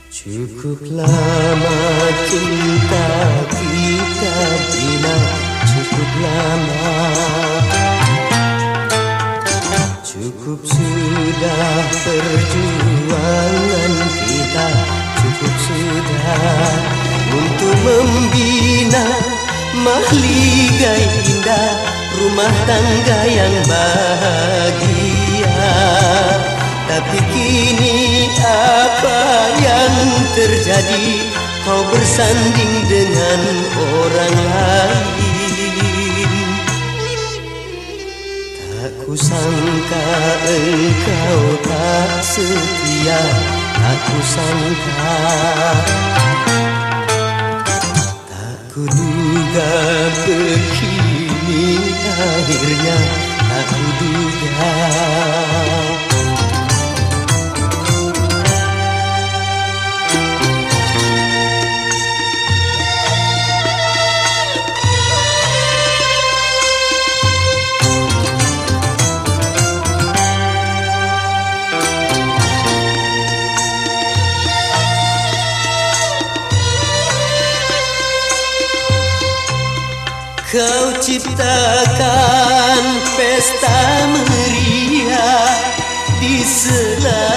Cukup lama cinta kita bina, cukup lama. Cukup sudah perjuangan kita, cukup sudah untuk membina mahligai indah, rumah tangga yang bahagia. Tapi kini apa yang terjadi? Kau bersanding dengan orang lain. Tak kusangka engkau tak setia, tak kusangka. Tak kuduga begini akhirnya, tak kuduga. Kau ciptakan pesta meriah di sela